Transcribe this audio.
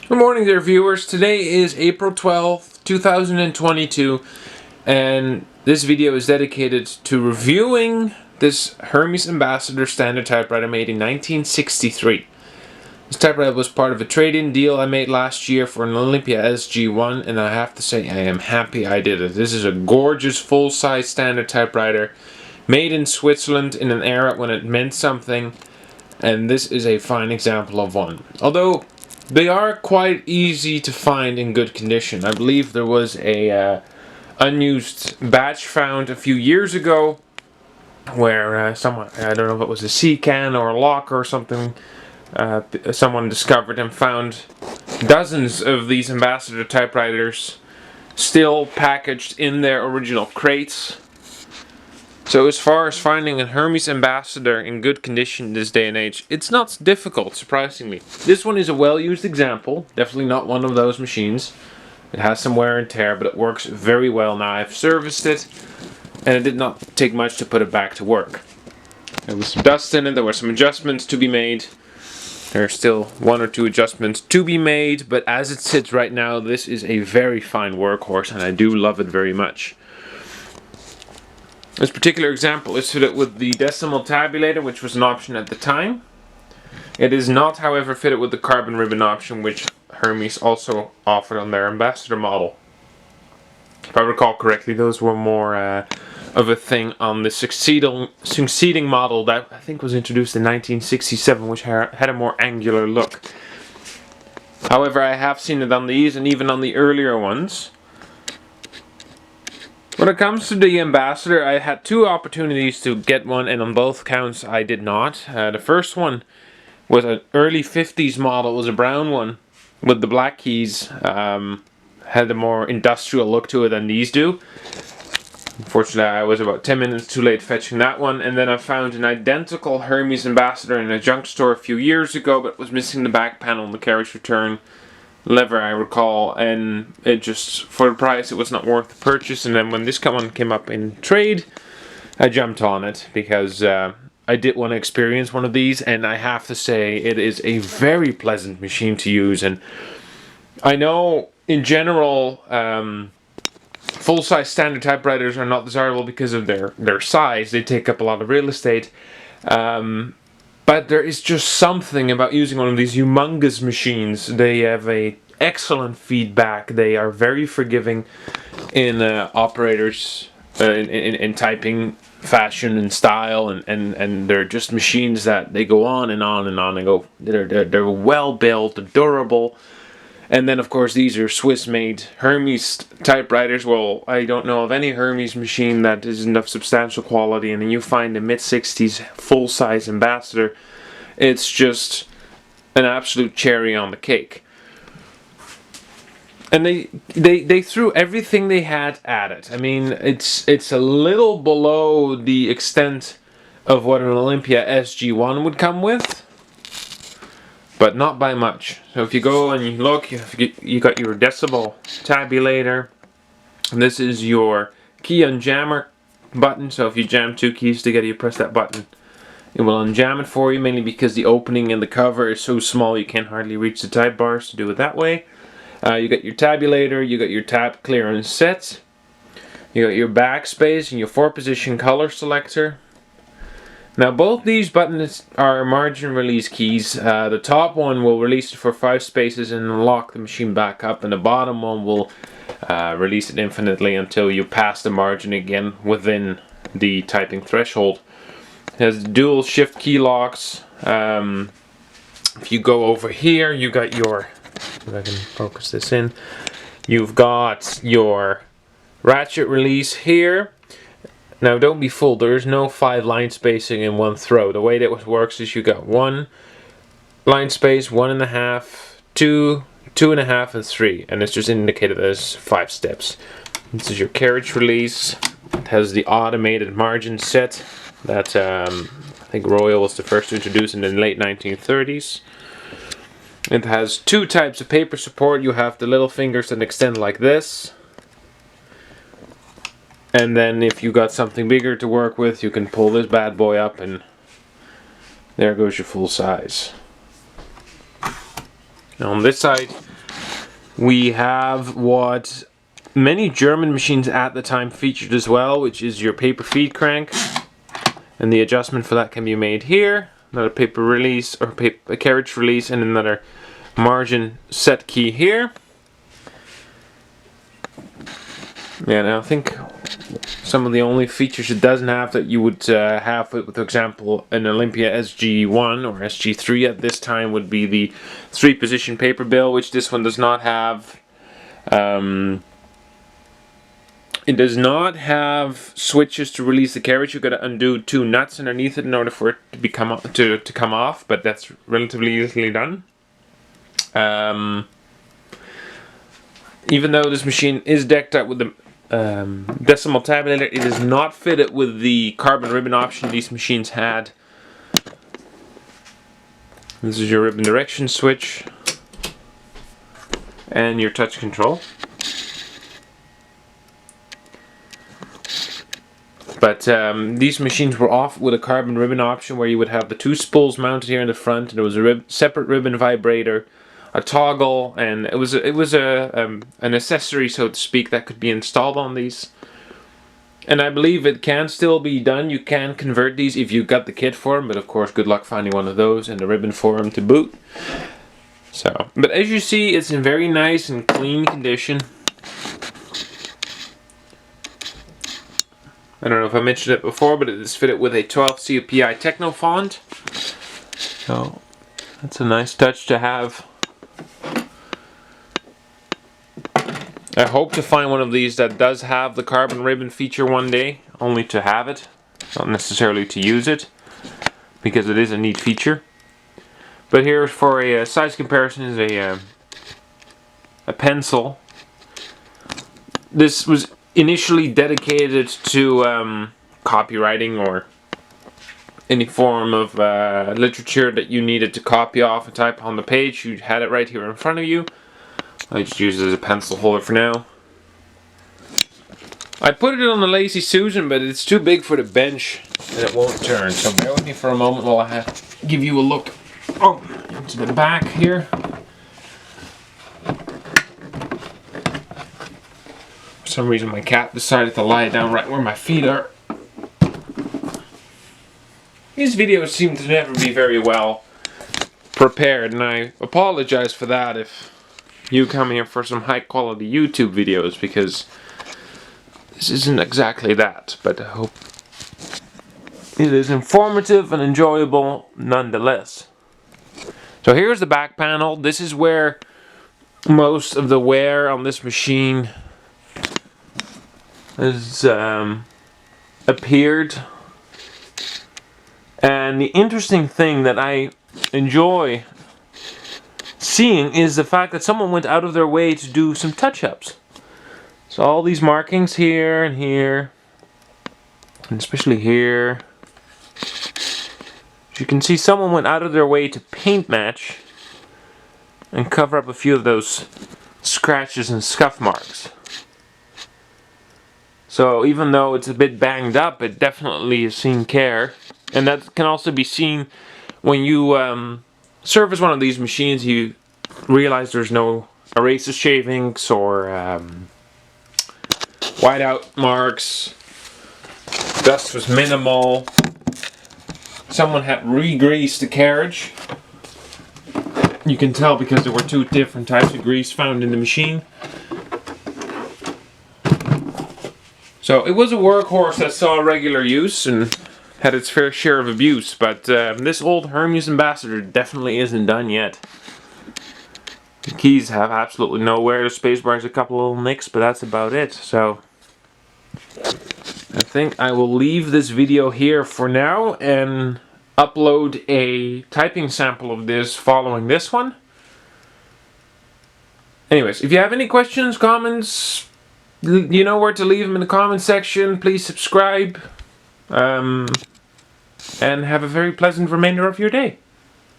Good morning there, viewers. Today is April 12th, 2022, and this video is dedicated to reviewing this Hermes Ambassador standard typewriter made in 1963. This typewriter was part of a trade-in deal I made last year for an Olympia SG1, and I have to say I am happy I did it. This is a gorgeous full-size standard typewriter made in Switzerland in an era when it meant something, and this is a fine example of one. Although they are quite easy to find in good condition. I believe there was a unused batch found a few years ago where someone, I don't know if it was a sea can or a locker or something, someone discovered and found dozens of these Ambassador typewriters still packaged in their original crates. So as far as finding a Hermes Ambassador in good condition this day and age, it's not difficult, surprisingly. This one is a well-used example, definitely not one of those machines. It has some wear and tear, but it works very well now. I've serviced it, and it did not take much to put it back to work. There was some dust in it, there were some adjustments to be made. There are still one or two adjustments to be made, but as it sits right now, this is a very fine workhorse, and I do love it very much. This particular example is fitted with the decimal tabulator, which was an option at the time. It is not, however, fitted with the carbon ribbon option, which Hermes also offered on their Ambassador model. If I recall correctly, those were more of a thing on the succeeding model that I think was introduced in 1967, which had a more angular look. However, I have seen it on these and even on the earlier ones. When it comes to the Ambassador, I had two opportunities to get one, and on both counts I did not. The first one was an early 50s model. It was a brown one with the black keys. Had a more industrial look to it than these do. Unfortunately, I was about 10 minutes too late fetching that one, and then I found an identical Hermes Ambassador in a junk store a few years ago, but was missing the back panel and the carriage return lever, I recall, and it just, for the price, it was not worth the purchase. And then when this one came up in trade, I jumped on it because I did want to experience one of these, and I have to say it is a very pleasant machine to use. And I know in general full-size standard typewriters are not desirable because of their size. They take up a lot of real estate. But there is just something about using one of these humongous machines. They have a excellent feedback. They are very forgiving in operators, in typing fashion and style, and they're just machines that they go on and on and on and go. They're well built, they're durable. And then, of course, these are Swiss-made Hermes typewriters. Well, I don't know of any Hermes machine that isn't of substantial quality. And then you find a mid-60s full-size Ambassador. It's just an absolute cherry on the cake. And they threw everything they had at it. I mean, it's a little below the extent of what an Olympia SG1 would come with, but not by much. So if you go and you look, you got your decimal tabulator. And this is your key unjammer button. So if you jam two keys together, you press that button, it will unjam it for you, mainly because the opening in the cover is so small you can hardly reach the type bars to do it that way. You got your tabulator, you got your tab clearance set, you got your backspace and your 4-position color selector. Now both these buttons are margin release keys. The top one will release it for 5 spaces and lock the machine back up, and the bottom one will release it infinitely until you pass the margin again within the typing threshold. It has dual shift key locks. If you go over here, you got your, if I can focus this in, you've got your ratchet release here. Now don't be fooled, there is no 5 line spacing in one throw. The way that works is you got 1 line space, 1.5, 2, 2.5, and 3, and it's just indicated as 5 steps. This is your carriage release. It has the automated margin set that I think Royal was the first to introduce in the late 1930s. It has 2 types of paper support. You have the little fingers that extend like this. And then if you got something bigger to work with, you can pull this bad boy up and there goes your full size. Now on this side, We have what many German machines at the time featured as well, which is your paper feed crank. And the adjustment for that can be made here. Another paper release, or a carriage release, and another margin set key here. Yeah, and I think some of the only features it doesn't have that you would have with, for example, an Olympia SG1 or SG3 at this time would be the 3-position paper bill, which this one does not have. It does not have switches to release the carriage. You've got to undo 2 nuts underneath it in order for it to come off, but that's relatively easily done. Even though this machine is decked out with the decimal tabulator, it is not fitted with the carbon ribbon option these machines had. This is your ribbon direction switch and your touch control. But these machines were off with a carbon ribbon option where you would have the 2 spools mounted here in the front, and there was a separate ribbon vibrator, a toggle, and it was an accessory, so to speak, that could be installed on these. And I believe it can still be done. You can convert these if you got the kit for them, but of course good luck finding one of those and the ribbon for them to boot. So, but as you see, it's in very nice and clean condition. I don't know if I mentioned it before, but it is fitted with a 12 CPI Techno font. So that's a nice touch to have. I hope to find one of these that does have the carbon ribbon feature one day, only to have it, not necessarily to use it, because it is a neat feature. But here for a size comparison is a pencil. This was initially dedicated to copywriting or any form of literature that you needed to copy off and type on the page. You had it right here in front of you. I just use it as a pencil holder for now. I put it on the Lazy Susan, but it's too big for the bench and it won't turn. So bear with me for a moment while I give you a look into the back here. For some reason my cat decided to lie down right where my feet are. These videos seem to never be very well prepared, and I apologize for that if you come here for some high quality YouTube videos, because this isn't exactly that, but I hope it is informative and enjoyable nonetheless. So here's the back panel. This is where most of the wear on this machine has appeared. And the interesting thing that I enjoy seeing is the fact that someone went out of their way to do some touch-ups. So all these markings here and here, and especially here, you can see someone went out of their way to paint match and cover up a few of those scratches and scuff marks. So even though it's a bit banged up, it definitely has seen care. And that can also be seen when you service one of these machines. You realize there's no eraser shavings or whiteout marks. Dust was minimal. Someone had re-greased the carriage. You can tell because there were 2 different types of grease found in the machine. So it was a workhorse that saw regular use and had its fair share of abuse, but this old Hermes Ambassador definitely isn't done yet. The keys have absolutely no wear. The spacebar has a couple little nicks, but that's about it. So I think I will leave this video here for now and upload a typing sample of this following this one. Anyways, if you have any questions, comments, you know where to leave them in the comment section. Please subscribe. And have a very pleasant remainder of your day.